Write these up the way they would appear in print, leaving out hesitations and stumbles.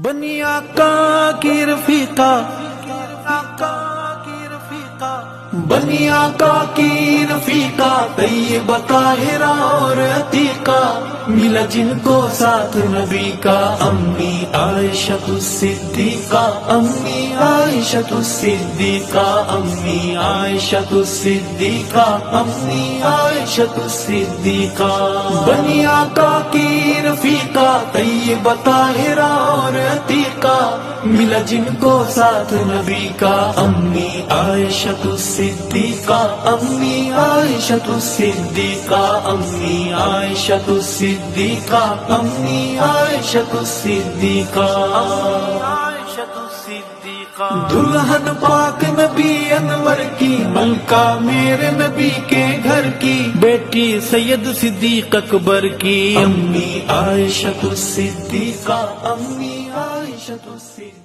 بنی آقا کی رفیقہ، بنی آقا کی رفیقہ، طیبہ طاہرہ اور عتیقہ، ملا جن کو ساتھ نبی کا، امی عائشہ الصدیقہ، امی عائشہ الصدیقہ، امی عائشہ الصدیقہ، امی عائشہ الصدیقہ۔ بنی آقا کی رفیقہ، طیبہ طاہرہ اور عتیقہ، ملا جن کو ساتھ نبی کا، امی عائشہ الصدیقہ، امی عائشہ الصدیقہ، امی عائشہ الصدیقہ، امی عائشہ الصدیقہ۔ دلہن پاک نبی انور کی، ملکہ میرے نبی کے گھر کی، بیٹی سید صدیق اکبر کی، امی عائشہ الصدیقہ، امی عائشہ الصدیقہ۔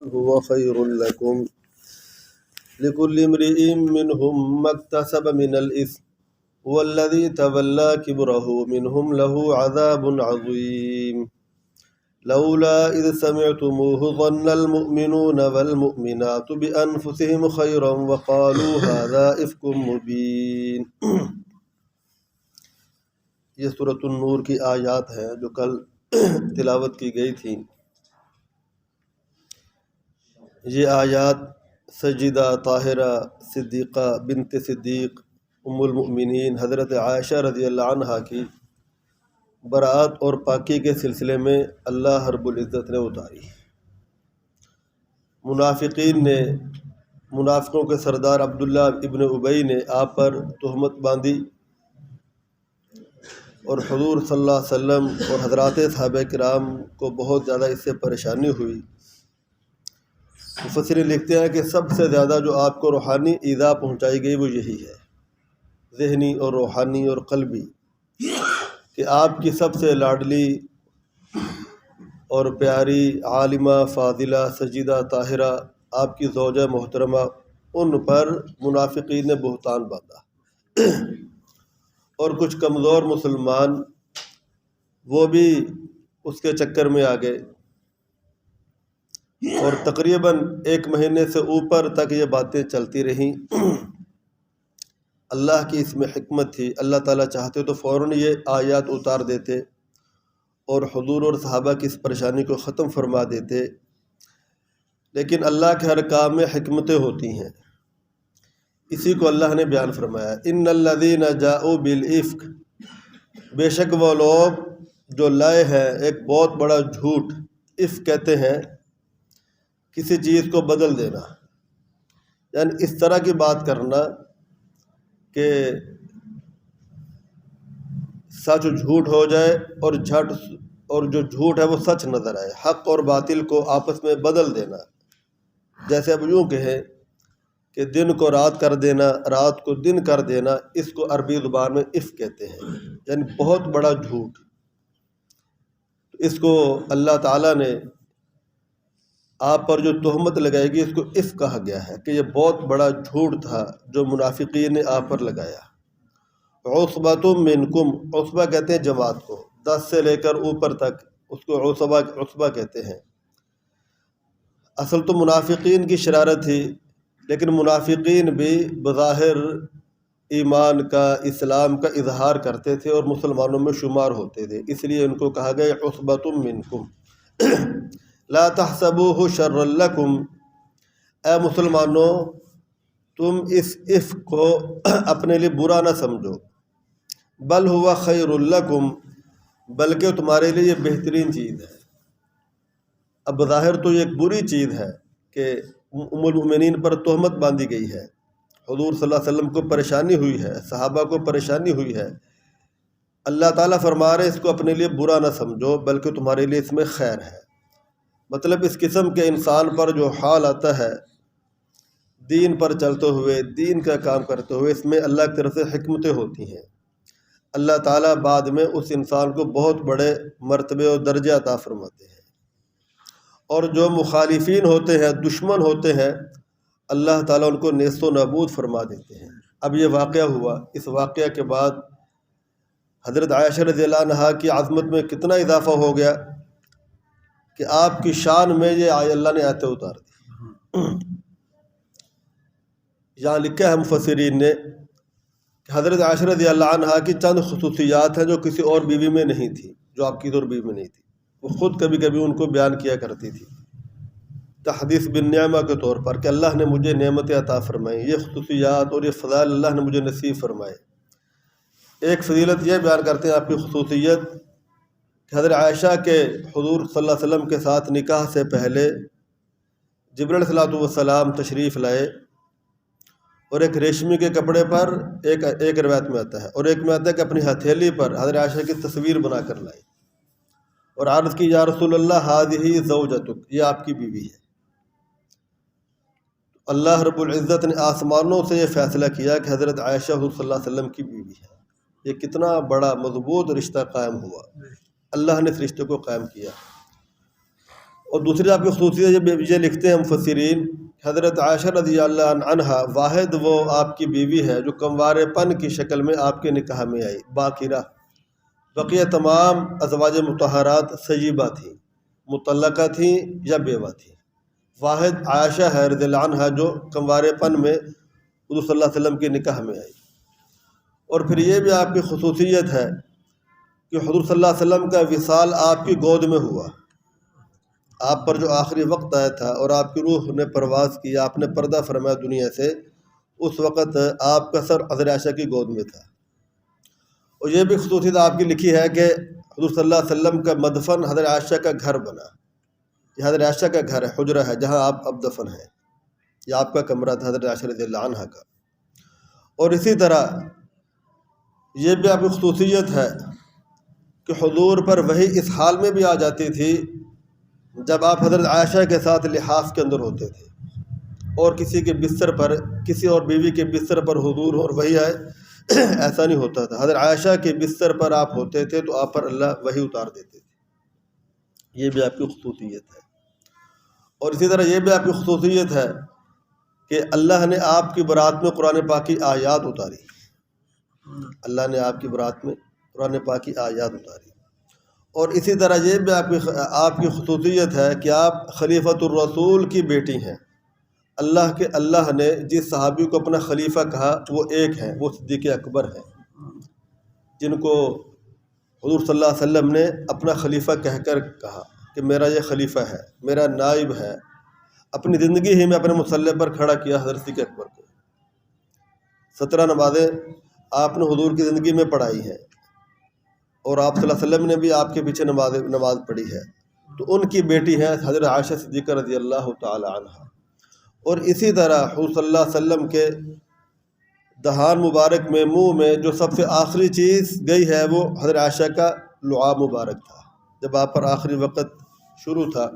هو خير لكم لكل امرئ منهم ما اكتسب من الإثم والذي تولى كبره منهم له عذاب عظيم لولا إذ سمعتموه ظن المؤمنون والمؤمنات بأنفسهم خيرا وقالوا هذا إفك مبين۔ یہ سورۃ النور کی آیات ہیں جو کل تلاوت کی گئی تھیں۔ یہ آیات سیدہ طاہرہ صدیقہ بنت صدیق ام المؤمنین حضرت عائشہ رضی اللہ عنہا کی برات اور پاکی کے سلسلے میں اللہ رب العزت نے اتاری۔ منافقین نے، منافقوں کے سردار عبداللہ ابن ابی نے آپ پر تہمت باندھی، اور حضور صلی اللہ علیہ وسلم اور حضرات صحابہ کرام کو بہت زیادہ اس سے پریشانی ہوئی۔ مفسرین لکھتے ہیں کہ سب سے زیادہ جو آپ کو روحانی ایذا پہنچائی گئی وہ یہی ہے، ذہنی اور روحانی اور قلبی، کہ آپ کی سب سے لاڈلی اور پیاری عالمہ فاضلہ سجیدہ طاہرہ آپ کی زوجہ محترمہ، ان پر منافقین نے بہتان باندھا، اور کچھ کمزور مسلمان وہ بھی اس کے چکر میں آ گئے، اور تقریباً 1 مہینے سے اوپر تک یہ باتیں چلتی رہیں۔ اللہ کی اس میں حکمت تھی، اللہ تعالیٰ چاہتے تو فوراً یہ آیات اتار دیتے اور حضور اور صحابہ کی اس پریشانی کو ختم فرما دیتے، لیکن اللہ کے ہر کام میں حکمتیں ہوتی ہیں۔ اسی کو اللہ نے بیان فرمایا، ان الذین جاؤوا بالافک، بے شک وہ لوگ جو لائے ہیں ایک بہت بڑا جھوٹ۔ افک کہتے ہیں کسی چیز کو بدل دینا، یعنی اس طرح کی بات کرنا کہ سچ جھوٹ ہو جائے اور جو جھوٹ ہے وہ سچ نظر آئے، حق اور باطل کو آپس میں بدل دینا۔ جیسے اب یوں کہیں کہ دن کو رات کر دینا، رات کو دن کر دینا، اس کو عربی زبان میں افک کہتے ہیں، یعنی بہت بڑا جھوٹ۔ اس کو اللہ تعالیٰ نے آپ پر جو تہمت لگائے گی اس کو افک کہا گیا ہے، کہ یہ بہت بڑا جھوٹ تھا جو منافقین نے آپ پر لگایا۔ عصبۃ منکم، عصبہ کہتے ہیں جماعت کو، 10 سے لے کر اوپر تک اس کو عصبہ کہتے ہیں۔ اصل تو منافقین کی شرارت تھی، لیکن منافقین بھی بظاہر ایمان کا، اسلام کا اظہار کرتے تھے اور مسلمانوں میں شمار ہوتے تھے، اس لیے ان کو کہا گیا عصبۃ منکم۔ لا تحسبوہ شرا لکم، اے مسلمانوں تم اس افک کو اپنے لیے برا نہ سمجھو، بل ہوا خیر لکم، بلکہ تمہارے لیے یہ بہترین چیز ہے۔ اب بظاہر تو یہ ایک بری چیز ہے کہ ام المؤمنین پر تہمت باندھی گئی ہے، حضور صلی اللہ علیہ وسلم کو پریشانی ہوئی ہے، صحابہ کو پریشانی ہوئی ہے۔ اللہ تعالیٰ فرما رہے اس کو اپنے لیے برا نہ سمجھو بلکہ تمہارے لیے اس میں خیر ہے۔ مطلب اس قسم کے انسان پر جو حال آتا ہے دین پر چلتے ہوئے، دین کا کام کرتے ہوئے، اس میں اللہ کی طرف سے حکمتیں ہوتی ہیں۔ اللہ تعالیٰ بعد میں اس انسان کو بہت بڑے مرتبے اور درجہ عطا فرماتے ہیں، اور جو مخالفین ہوتے ہیں، دشمن ہوتے ہیں، اللہ تعالیٰ ان کو نیست و نابود فرما دیتے ہیں۔ اب یہ واقعہ ہوا، اس واقعہ کے بعد حضرت عائشہ رضی اللہ عنہا کی عظمت میں کتنا اضافہ ہو گیا کہ آپ کی شان میں یہ اللہ نے آیتیں اتار دی۔ یہاں لکھا ہے مفسرین نے کہ حضرت عائشہ رضی اللہ عنہا کی چند خصوصیات ہیں جو کسی اور بیوی میں نہیں تھی، جو آپ کی اور بیوی میں نہیں تھی۔ وہ خود کبھی کبھی ان کو بیان کیا کرتی تھی تحدیث بالنعمہ کے طور پر کہ اللہ نے مجھے نعمتیں عطا فرمائی، یہ خصوصیات اور یہ فضائل اللہ نے مجھے نصیب فرمائے۔ ایک فضیلت یہ بیان کرتے ہیں آپ کی خصوصیت کہ حضرت عائشہ کے حضور صلی اللہ علیہ وسلم کے ساتھ نکاح سے پہلے جبرائیل علیہ الصلوۃ والسلام تشریف لائے، اور ایک ریشمی کے کپڑے پر ایک روایت میں آتا ہے، اور ایک میں آتا ہے کہ اپنی ہتھیلی پر حضرت عائشہ کی تصویر بنا کر لائے اور عرض کی یا رسول اللہ ہذہ زوجتک، یہ آپ کی بیوی ہے۔ اللہ رب العزت نے آسمانوں سے یہ فیصلہ کیا کہ حضرت عائشہ حضور صلی اللہ علیہ وسلم کی بیوی ہے۔ یہ کتنا بڑا مضبوط رشتہ قائم ہوا، اللہ نے اس رشتے کو قائم کیا۔ اور دوسری آپ کی خصوصیت یہ لکھتے ہیں مفسرین، حضرت عائشہ رضی اللہ عنہا واحد وہ آپ کی بیوی ہے جو کموارے پن کی شکل میں آپ کے نکاح میں آئی، باقرہ۔ بقیہ تمام ازواج مطہرات سیبہ تھیں، مطلقہ تھیں یا بیوہ تھیں۔ واحد عائشہ ہے رضی اللہ عنہا جو کموارے پن میں حضور صلی اللہ علیہ وسلم کے نکاح میں آئی۔ اور پھر یہ بھی آپ کی خصوصیت ہے کہ حضور صلی اللہ علیہ وسلم کا وصال آپ کی گود میں ہوا، آپ پر جو آخری وقت آیا تھا اور آپ کی روح نے پرواز کی، آپ نے پردہ فرمایا دنیا سے، اس وقت آپ کا سر حضرت عائشہ کی گود میں تھا۔ اور یہ بھی خصوصیت آپ کی لکھی ہے کہ حضور صلی اللہ علیہ وسلم کا مدفن حضرت عائشہ کا گھر بنا، یہ حضرت عائشہ کا گھر ہے، حجرہ ہے جہاں آپ اب دفن ہیں، یہ آپ کا کمرہ تھا حضرت عائشہ رضی اللہ عنہا کا۔ اور اسی طرح یہ بھی آپ کی خصوصیت ہے کہ حضور پر وحی اس حال میں بھی آ جاتی تھی جب آپ حضرت عائشہ کے ساتھ لحاف کے اندر ہوتے تھے، اور کسی کے بستر پر، کسی اور بیوی کے بستر پر حضور اور وحی آئے، ایسا نہیں ہوتا تھا۔ حضرت عائشہ کے بستر پر آپ ہوتے تھے تو آپ پر اللہ وحی اتار دیتے تھے، یہ بھی آپ کی خصوصیت ہے۔ اور اسی طرح یہ بھی آپ کی خصوصیت ہے کہ اللہ نے آپ کی برات میں قرآن پاک کی آیات اتاری، اللہ نے آپ کی برات میں قرآن پاک کی آیات اتاری۔ اور اسی طرح یہ بھی آپ کی خصوصیت ہے کہ آپ خلیفۃ الرسول کی بیٹی ہیں۔ اللہ نے جس صحابی کو اپنا خلیفہ کہا وہ ایک ہیں، وہ صدیق اکبر ہیں، جن کو حضور صلی اللہ علیہ وسلم نے اپنا خلیفہ کہہ کر کہا کہ میرا یہ خلیفہ ہے، میرا نائب ہے۔ اپنی زندگی ہی میں اپنے مصلی پر کھڑا کیا حضرت صدیق اکبر کو۔ 17 نمازیں آپ نے حضور کی زندگی میں پڑھائی ہیں، اور آپ صلی اللہ علیہ وسلم نے بھی آپ کے پیچھے نماز پڑھی ہے، تو ان کی بیٹی ہیں حضرت عائشہ صدیقہ رضی اللہ تعالی عنہ۔ اور اسی طرح حضور صلی اللہ علیہ وسلم کے دہان مبارک میں، منہ میں جو سب سے آخری چیز گئی ہے وہ حضرت عائشہ کا لعاب مبارک تھا۔ جب آپ پر آخری وقت شروع تھا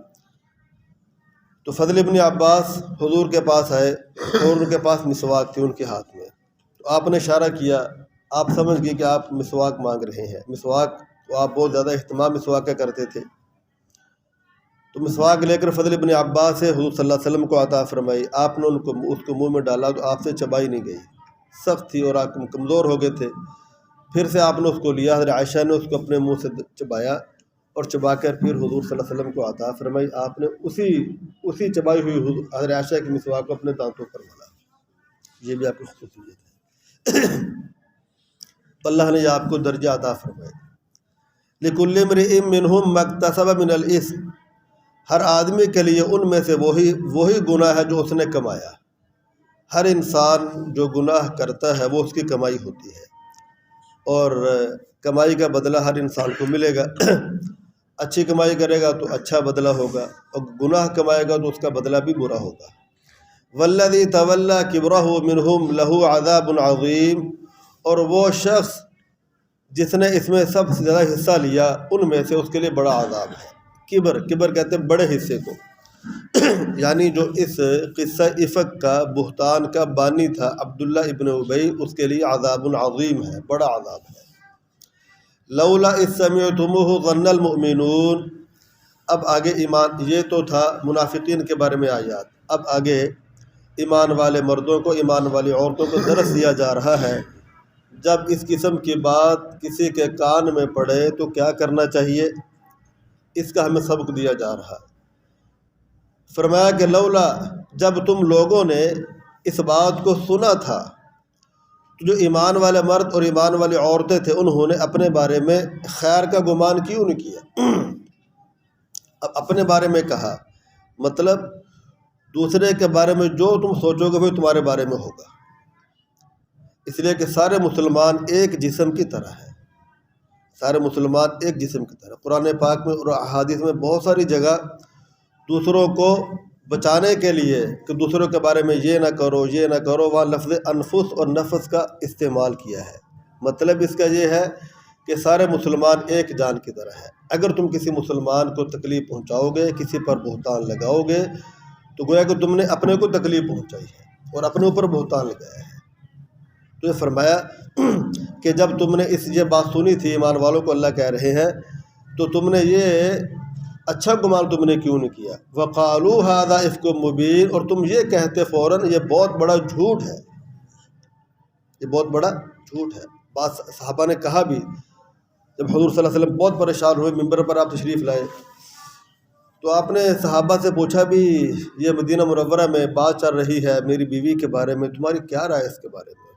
تو فضل ابن عباس حضور کے پاس آئے، اور ان کے پاس مسواک تھی ان کے ہاتھ میں، تو آپ نے اشارہ کیا، آپ سمجھ گئے کہ آپ مسواک مانگ رہے ہیں۔ مسواک تو آپ بہت زیادہ اہتمام مسواک کا کرتے تھے، تو مسواک لے کر فضل ابن عباس سے حضور صلی اللہ علیہ وسلم کو عطا فرمائی۔ آپ نے اس کو منہ میں ڈالا تو آپ سے چبائی نہیں گئی، سخت تھی اور آپ کمزور ہو گئے تھے۔ پھر سے آپ نے اس کو لیا، حضرت عائشہ نے اس کو اپنے منہ سے چبایا، اور چبا کر پھر حضور صلی اللہ علیہ وسلم کو عطا فرمائی۔ آپ نے اسی چبائی ہوئی حضرت عائشہ کے مسواک کو اپنے دانتوں پر ملا۔ یہ بھی آپ کی خصوصیت ہے، اللہ نے یہ آپ کو درجہ عطا فرمائے۔ لِكُلِّ امْرِئٍ مِّنْهُمْ مَا اكْتَسَبَ مِنَ الْإِثْمِ، ہر آدمی کے لیے ان میں سے وہی گناہ ہے جو اس نے کمایا۔ ہر انسان جو گناہ کرتا ہے وہ اس کی کمائی ہوتی ہے، اور کمائی کا بدلہ ہر انسان کو ملے گا۔ اچھی کمائی کرے گا تو اچھا بدلہ ہوگا، اور گناہ کمائے گا تو اس کا بدلہ بھی برا ہوگا۔ وَالَّذِي تَوَلَّى كِبْرَهُ مِنْهُمْ لَهُ عَذَابٌ عَظِيمٌ، اور وہ شخص جس نے اس میں سب سے زیادہ حصہ لیا ان میں سے اس کے لیے بڑا عذاب ہے۔ کبر کہتے ہیں بڑے حصے کو، یعنی جو اس قصہ افک کا، بہتان کا بانی تھا عبداللہ ابن ابی، اس کے لیے عذاب عظیم ہے، بڑا عذاب ہے۔ لولا اذ سمعتموہ ظن المؤمنون، اب آگے ایمان، یہ تو تھا منافقین کے بارے میں آیات، اب آگے ایمان والے مردوں کو، ایمان والی عورتوں کو درس دیا جا رہا ہے۔ جب اس قسم کی بات کسی کے کان میں پڑے تو کیا کرنا چاہیے؟ اس کا ہمیں سبق دیا جا رہا ہے۔ فرمایا کہ لولا، جب تم لوگوں نے اس بات کو سنا تھا تو جو ایمان والے مرد اور ایمان والی عورتیں تھے انہوں نے اپنے بارے میں خیر کا گمان کیوں نہیں کیا؟ اب اپنے بارے میں کہا مطلب دوسرے کے بارے میں جو تم سوچو گے وہ تمہارے بارے میں ہوگا، اس لیے کہ سارے مسلمان ایک جسم کی طرح ہیں، سارے مسلمان ایک جسم کی طرح۔ قرآن پاک میں اور احادیث میں بہت ساری جگہ دوسروں کو بچانے کے لیے کہ دوسروں کے بارے میں یہ نہ کرو یہ نہ کرو، وہاں لفظ انفس اور نفس کا استعمال کیا ہے۔ مطلب اس کا یہ ہے کہ سارے مسلمان ایک جان کی طرح ہے۔ اگر تم کسی مسلمان کو تکلیف پہنچاؤ گے، کسی پر بہتان لگاؤ گے، تو گویا کہ تم نے اپنے کو تکلیف پہنچائی ہے اور اپنے اوپر بہتان لگایا ہے۔ تو یہ فرمایا کہ جب تم نے یہ بات سنی تھی، ایمان والوں کو اللہ کہہ رہے ہیں، تو تم نے یہ اچھا گمان تم نے کیوں نہیں کیا؟ وَقَالُوا هَذَا إِفْكٌ مُبِينٌ، اور تم یہ کہتے فوراً یہ بہت بڑا جھوٹ ہے، یہ بہت بڑا جھوٹ ہے۔ بات صحابہ نے کہا بھی، جب حضور صلی اللہ علیہ وسلم بہت پریشان ہوئے، ممبر پر آپ تشریف لائے، تو آپ نے صحابہ سے پوچھا بھی یہ مدینہ منورہ میں بات چل رہی ہے میری بیوی کے بارے میں، تمہاری کیا رائے اس کے بارے میں؟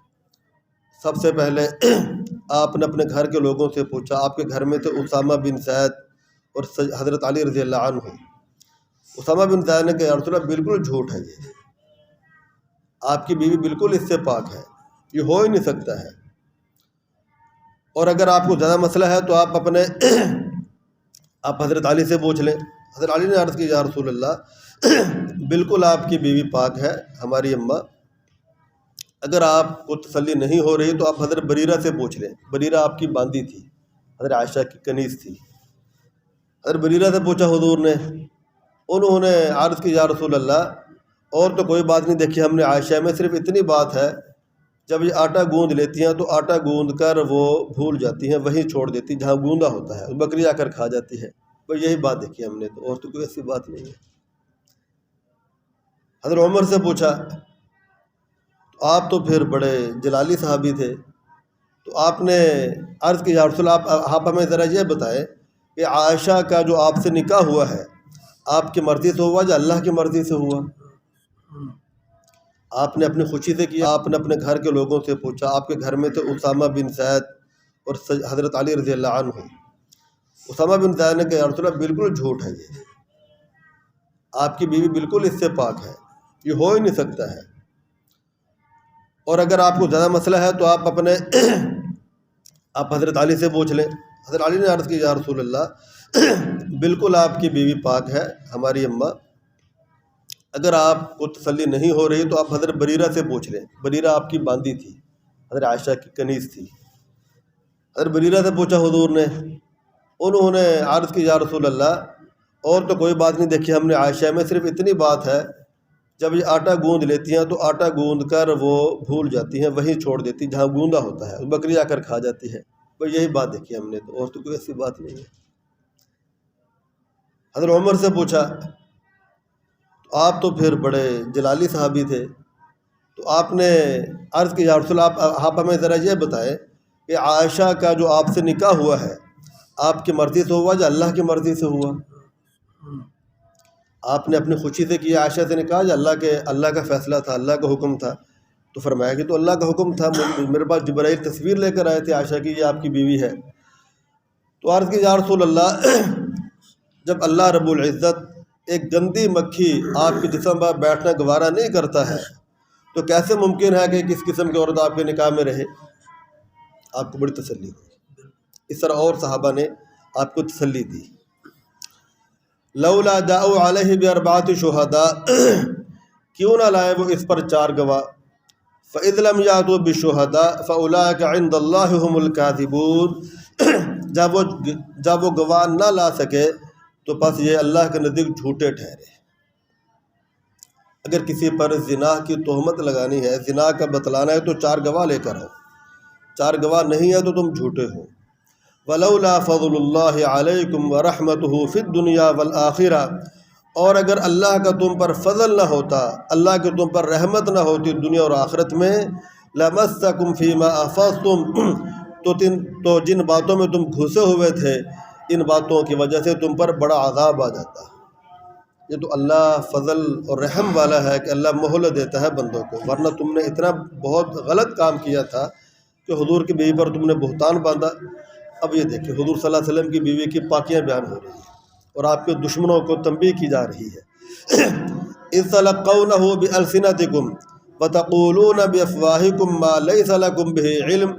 سب سے پہلے آپ نے اپنے گھر کے لوگوں سے پوچھا، آپ کے گھر میں تھے اسامہ بن زید اور حضرت علی رضی اللہ عنہ۔ اسامہ بن زید نے کہا یا رسول اللہ بالکل جھوٹ ہے، یہ آپ کی بیوی بالکل اس سے پاک ہے، یہ ہو ہی نہیں سکتا ہے۔ اور اگر آپ کو زیادہ مسئلہ ہے تو آپ حضرت علی سے پوچھ لیں۔ حضرت علی نے عرض کی یا رسول اللہ بالکل آپ کی بیوی پاک ہے، ہماری اماں، اگر آپ کو تسلی نہیں ہو رہی تو آپ حضرت بریرہ سے پوچھ لیں۔ بریرہ آپ کی باندی تھی، حضرت عائشہ کی کنیز تھی۔ حضرت بریرہ سے پوچھا حضور نے، انہوں نے عرض کی یا رسول اللہ اور تو کوئی بات نہیں دیکھی ہم نے عائشہ میں، صرف اتنی بات ہے جب یہ آٹا گوندھ لیتی ہیں تو آٹا گوندھ کر وہ بھول جاتی ہیں، وہیں چھوڑ دیتی جہاں گوندا ہوتا ہے، بکری آ کر کھا جاتی ہے، بس یہی بات دیکھی ہم نے، تو اور تو کوئی ایسی بات نہیں ہے۔ حضرت عمر سے پوچھا، آپ تو پھر بڑے جلالی صحابی تھے، تو آپ نے عرض کی یا رسول اللہ آپ ہمیں ذرا یہ بتائیں کہ عائشہ کا جو آپ سے نکاح ہوا ہے آپ کی مرضی سے ہوا یا اللہ کی مرضی سے ہوا؟ آپ نے اپنی خوشی سے کیا؟ آپ نے اپنے گھر کے لوگوں سے پوچھا، آپ کے گھر میں تھے اسامہ بن زید اور حضرت علی رضی اللہ عنہ۔ اسامہ بن زید نے کہا یا رسول اللہ بالکل جھوٹ ہے، یہ آپ کی بیوی بالکل اس سے پاک ہے، یہ ہو ہی نہیں سکتا ہے۔ اور اگر آپ کو زیادہ مسئلہ ہے تو آپ حضرت علی سے پوچھ لیں۔ حضرت علی نے عرض کی یا رسول اللہ بالکل آپ کی بیوی پاک ہے، ہماری اماں، اگر آپ کو تسلی نہیں ہو رہی تو آپ حضرت بریرہ سے پوچھ لیں۔ بریرہ آپ کی باندی تھی، حضرت عائشہ کی کنیز تھی۔ حضرت بریرہ سے پوچھا حضور نے، انہوں نے عرض کی یا رسول اللہ اور تو کوئی بات نہیں دیکھی ہم نے عائشہ میں، صرف اتنی بات ہے جب یہ آٹا گوندھ لیتی ہیں تو آٹا گوندھ کر وہ بھول جاتی ہیں، وہیں چھوڑ دیتی جہاں گوندا ہوتا ہے، بکری آ کر کھا جاتی ہے، بس یہی بات دیکھی ہم نے، تو اور تو کوئی ایسی بات نہیں ہے۔ حضرت عمر سے پوچھا، آپ تو پھر بڑے جلالی صحابی تھے، تو آپ نے عرض کی یا رسول اللہ آپ ہمیں ذرا یہ بتائیں کہ عائشہ کا جو آپ سے نکاح ہوا ہے آپ کی مرضی سے ہوا یا اللہ کی مرضی سے ہوا؟ آپ نے اپنی خوشی سے کیا عائشہ سے نکاح یا اللہ کا فیصلہ تھا، اللہ کا حکم تھا؟ تو فرمایا کہ تو اللہ کا حکم تھا، میرے پاس جبرائیل تصویر لے کر آئے تھے عائشہ کی، یہ آپ کی بیوی ہے۔ تو عرض کی یا رسول اللہ جب اللہ رب العزت ایک گندی مکھی آپ کے جسم پر بیٹھنا گوارا نہیں کرتا ہے تو کیسے ممکن ہے کہ کس قسم کی عورت آپ کے نکاح میں رہے؟ آپ کو بڑی تسلی ہوئی۔ اس طرح اور صحابہ نے آپ کو تسلی دی۔ لولا جاءوا علیہ باربعۃ شہداء، کیوں نہ لائے وہ اس پر 4 گواہ؟ فاذ لم یاتوا بالشہداء فاولئک عند اللہ هم الکاذبون، جب وہ گواہ نہ لا سکے تو پس یہ اللہ کے نزدیک جھوٹے ٹھہرے۔ اگر کسی پر زنا کی تہمت لگانی ہے، زنا کا بتلانا ہے، تو 4 گواہ لے کر آؤ، 4 گواہ نہیں ہے تو تم جھوٹے ہو۔ ولولا فضل اللہ علیکم ورحمتہ فی الدنیا والآخرہ، اور اگر اللہ کا تم پر فضل نہ ہوتا، اللہ کی تم پر رحمت نہ ہوتی دنیا اور آخرت میں، لمسکم فیما افضتم، تو جن باتوں میں تم گھسے ہوئے تھے، ان باتوں کی وجہ سے تم پر بڑا عذاب آ جاتا۔ یہ تو اللہ فضل اور رحم والا ہے کہ اللہ مہلت دیتا ہے بندوں کو، ورنہ تم نے اتنا بہت غلط کام کیا تھا کہ حضور کی بیوی پر تم نے بہتان باندھا۔ اب یہ دیکھیں حضور صلی اللہ علیہ وسلم کی بیوی کی پاکیاں بیان ہو رہی ہیں اور آپ کے دشمنوں کو تنبیہ کی جا رہی ہے۔ اِذ تَلَقَّوْنَهُ بِأَلْسِنَتِكُمْ وَتَقُولُونَ بِأَفْوَاهِكُمْ مَا لَيْسَ لَكُمْ بِهِ عِلْمٌ،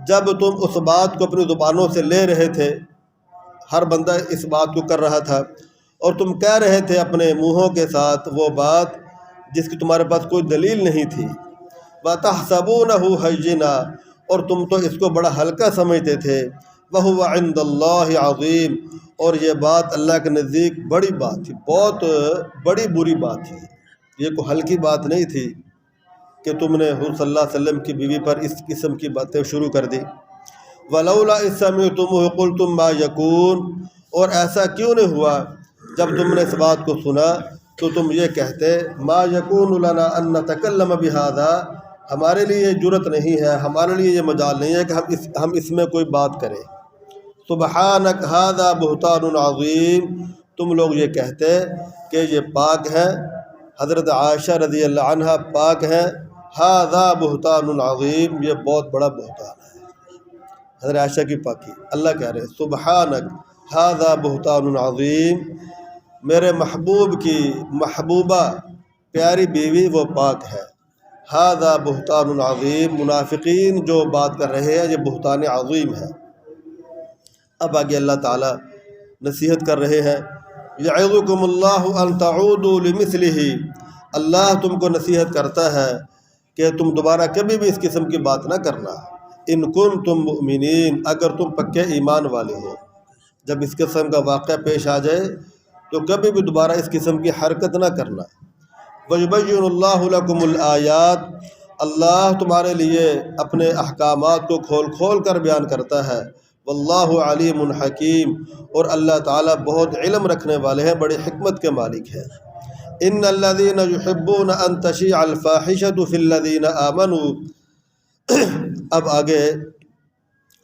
جب تم اس بات کو اپنی زبانوں سے لے رہے تھے، ہر بندہ اس بات کو کر رہا تھا، اور تم کہہ رہے تھے اپنے منہوں کے ساتھ وہ بات جس کی تمہارے پاس کوئی دلیل نہیں تھی۔ وَتَحْسَبُونَهُ هَيِّنًا، اور تم تو اس کو بڑا ہلکا سمجھتے تھے۔ وَهُوَ عِندَ اللَّهِ عَظِيمٌ، اور یہ بات اللہ کے نزدیک بڑی بات تھی، بہت بڑی بری بات تھی، یہ کوئی ہلکی بات نہیں تھی کہ تم نے حضور صلی اللہ علیہ وسلم کی بیوی پر اس قسم کی باتیں شروع کر دی۔ وَلَوْلَا إِذْ سَمِعْتُمُوهُ قُلْتُم مَّا يَكُونُ، اور ایسا کیوں نہیں ہوا جب تم نے اس بات کو سنا تو تم یہ کہتے ما یکون لنا ان نتکلم بہذا، ہمارے لیے یہ جرت نہیں ہے، ہمارے لیے یہ مجال نہیں ہے کہ ہم اس میں کوئی بات کریں۔ سبحانک ھذا بہتان عظیم، تم لوگ یہ کہتے کہ یہ پاک ہے، حضرت عائشہ رضی اللہ عنہا پاک ہیں، ھذا بہتان عظیم، یہ بہت بڑا بہتان ہے۔ حضرت عائشہ کی پاکی، اللہ کہہ رہے ہیں سبحانک ھذا بہتان عظیم، میرے محبوب کی محبوبہ پیاری بیوی وہ پاک ہے۔ ھذا بہتان عظیم، منافقین جو بات کر رہے ہیں یہ بہتان عظیم ہے۔ اب آگے اللہ تعالیٰ نصیحت کر رہے ہیں، یعظکم اللہ ان تعودوا لمثلہ، اللہ تم کو نصیحت کرتا ہے کہ تم دوبارہ کبھی بھی اس قسم کی بات نہ کرنا، ان کنتم مؤمنین، اگر تم پکے ایمان والے ہو۔ جب اس قسم کا واقعہ پیش آ جائے تو کبھی بھی دوبارہ اس قسم کی حرکت نہ کرنا۔ وَيُبَيِّنُ اللَّهُ لَكُمُ الْآيَاتِ، اللہ تمہارے لیے اپنے احکامات کو کھول کھول کر بیان کرتا ہے۔ واللہ علیم حکیم، اور اللہ تعالیٰ بہت علم رکھنے والے ہیں، بڑی حکمت کے مالک ہیں۔ ان الذین یحبون ان تشیع الفاحشۃ فی الذین آمنوا، اب آگے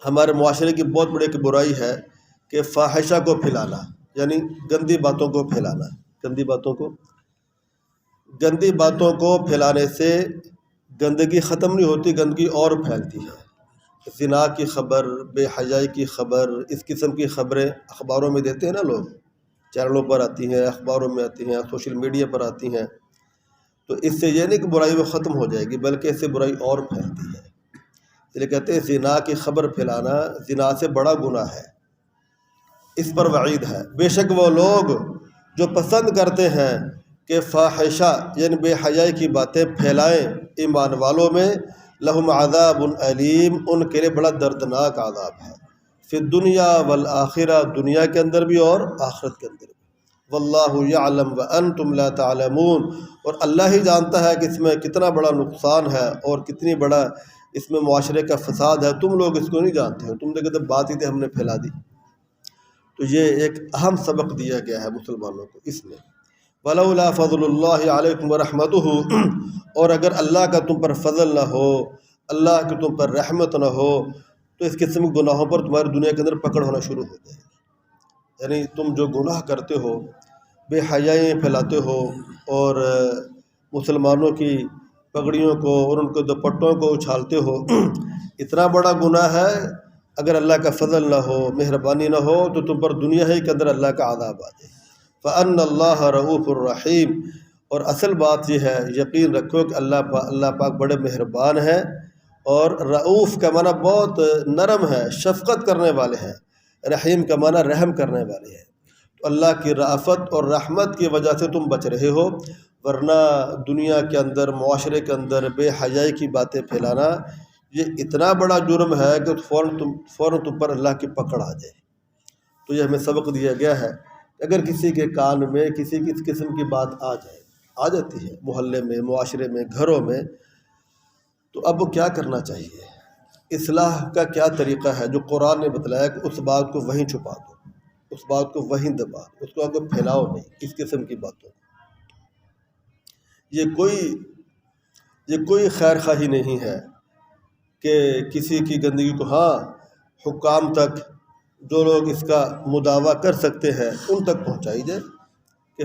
ہمارے معاشرے کی بہت بڑی ایک برائی ہے کہ فاحشہ کو پھیلانا، یعنی گندی باتوں کو پھیلانا۔ گندی باتوں کو پھیلانے سے گندگی ختم نہیں ہوتی، گندگی اور پھیلتی ہے۔ زنا کی خبر، بے حیائی کی خبر، اس قسم کی خبریں اخباروں میں دیتے ہیں نا لوگ، چینلوں پر آتی ہیں، اخباروں میں آتی ہیں، سوشل میڈیا پر آتی ہیں، تو اس سے یہ نہیں کہ برائی وہ ختم ہو جائے گی بلکہ اس سے برائی اور پھیلتی ہے۔ اس لیے کہتے ہیں زنا کی خبر پھیلانا زنا سے بڑا گناہ ہے، اس پر وعید ہے۔ بے شک وہ لوگ جو پسند کرتے ہیں کہ فاحشہ یعنی بے حیائی کی باتیں پھیلائیں ایمان والوں میں، لہم عذاب علیم، ان کے لیے بڑا دردناک عذاب ہے، فی الدنیا والآخرہ، دنیا کے اندر بھی اور آخرت کے اندر بھی۔ واللہ یعلم وانتم لا تعلمون، اور اللہ ہی جانتا ہے کہ اس میں کتنا بڑا نقصان ہے اور کتنی بڑا اس میں معاشرے کا فساد ہے، تم لوگ اس کو نہیں جانتے ہو، تم تو کہتے بات ہی تھے ہم نے پھیلا دی۔ تو یہ ایک اہم سبق دیا گیا ہے مسلمانوں کو اس میں۔ وَلَوْلَا فَضْلُ اللَّهِ عَلَيْكُمْ وَرَحْمَتُهُ، اور اگر اللہ کا تم پر فضل نہ ہو، اللہ کی تم پر رحمت نہ ہو، تو اس قسم کے گناہوں پر تمہاری دنیا کے اندر پکڑ ہونا شروع ہو جائے۔ یعنی تم جو گناہ کرتے ہو، بے حیائی پھیلاتے ہو، اور مسلمانوں کی پگڑیوں کو اور ان کے دوپٹوں کو اچھالتے ہو، اتنا بڑا گناہ ہے۔ اگر اللہ کا فضل نہ ہو، مہربانی نہ ہو، تو تم پر دنیا ہی کے اندر اللہ کا عذاب آ جائے۔ فَأَنَّ اللَّهَ رَءُوفٌ رَحِيمٌ، اور اصل بات یہ ہے، یقین رکھو کہ اللہ پاک بڑے مہربان ہیں، اور رؤوف کا معنی بہت نرم ہے، شفقت کرنے والے ہیں، رحیم کا معنی رحم کرنے والے ہیں۔ تو اللہ کی رأفت اور رحمت کی وجہ سے تم بچ رہے ہو، ورنہ دنیا کے اندر معاشرے کے اندر بے حیائی کی باتیں پھیلانا یہ اتنا بڑا جرم ہے کہ فوراً تم پر اللہ کی پکڑ آ جائے۔ تو یہ ہمیں سبق دیا گیا ہے، اگر کسی کے کان میں کسی کس قسم کی بات آ جاتی ہے، محلے میں، معاشرے میں، گھروں میں، تو اب وہ کیا کرنا چاہیے؟ اصلاح کا کیا طریقہ ہے جو قرآن نے بتلایا کہ اس بات کو وہیں چھپا دو، اس بات کو وہیں دبا دو، اس کو آگے پھیلاؤ نہیں، اس قسم کی باتوں۔ یہ کوئی خیر خواہی نہیں ہے کہ کسی کی گندگی کو حکام تک جو لوگ اس کا مداوع کر سکتے ہیں ان تک پہنچائی جائے کہ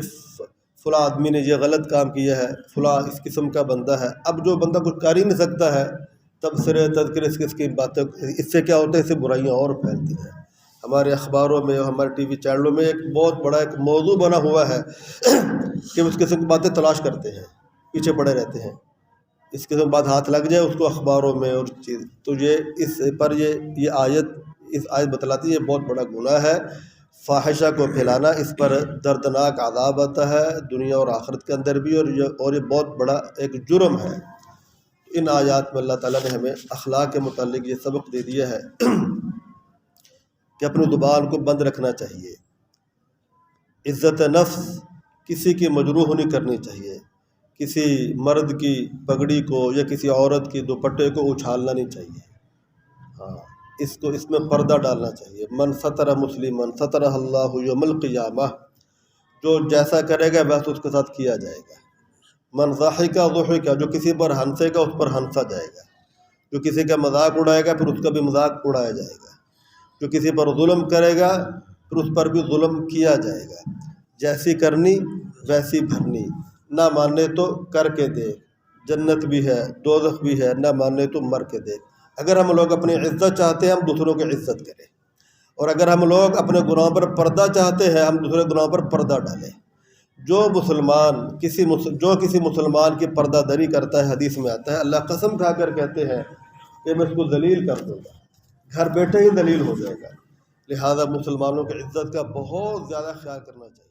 فلاں آدمی نے یہ غلط کام کیا ہے، فلاں اس قسم کا بندہ ہے۔ اب جو بندہ کچھ کر ہی نہیں سکتا ہے، تبصرے تذکرے اس کی باتیں، اس سے کیا ہوتا ہے، اس سے برائیاں اور پھیلتی ہیں۔ ہمارے اخباروں میں، ہمارے ٹی وی چینلوں میں ایک بہت بڑا ایک موضوع بنا ہوا ہے کہ اس قسم کی باتیں تلاش کرتے ہیں، پیچھے پڑے رہتے ہیں، اس قسم بات ہاتھ لگ جائے اس کو اخباروں میں اور چیز، تو یہ اس پر یہ آیت بتلاتی ہے یہ بہت بڑا گناہ ہے۔ فاحشہ کو پھیلانا، اس پر دردناک عذاب آتا ہے دنیا اور آخرت کے اندر بھی، اور یہ بہت بڑا ایک جرم ہے۔ ان آیات میں اللہ تعالیٰ نے ہمیں اخلاق کے متعلق یہ سبق دے دیا ہے کہ اپنی زبان کو بند رکھنا چاہیے، عزت نفس کسی کی مجروح نہیں کرنی چاہیے، کسی مرد کی پگڑی کو یا کسی عورت کی دوپٹے کو اچھالنا نہیں چاہیے، ہاں اس میں پردہ ڈالنا چاہیے۔ من ستر مسلمن سترہ اللہ یوم القیامہ، جو جیسا کرے گا ویسا اس کے ساتھ کیا جائے گا۔ من ضحک ضحک، جو کسی پر ہنسے گا اس پر ہنسا جائے گا، جو کسی کا مذاق اڑائے گا پھر اس کا بھی مذاق اڑایا جائے گا، جو کسی پر ظلم کرے گا پھر اس پر بھی ظلم کیا جائے گا۔ جیسی کرنی ویسی بھرنی، نہ مانے تو کر کے دیکھ، جنت بھی ہے دوزخ بھی ہے، نہ مانے تو مر کے دیکھ۔ اگر ہم لوگ اپنی عزت چاہتے ہیں ہم دوسروں کی عزت کریں، اور اگر ہم لوگ اپنے گناہوں پر پردہ چاہتے ہیں ہم دوسرے گناہوں پر پردہ ڈالیں۔ جو کسی مسلمان کی پردہ دری کرتا ہے، حدیث میں آتا ہے اللہ قسم کھا کر کہتے ہیں کہ میں اس کو ذلیل کر دوں گا، گھر بیٹھے ہی ذلیل ہو جائے گا۔ لہذا مسلمانوں کی عزت کا بہت زیادہ خیال کرنا چاہیے۔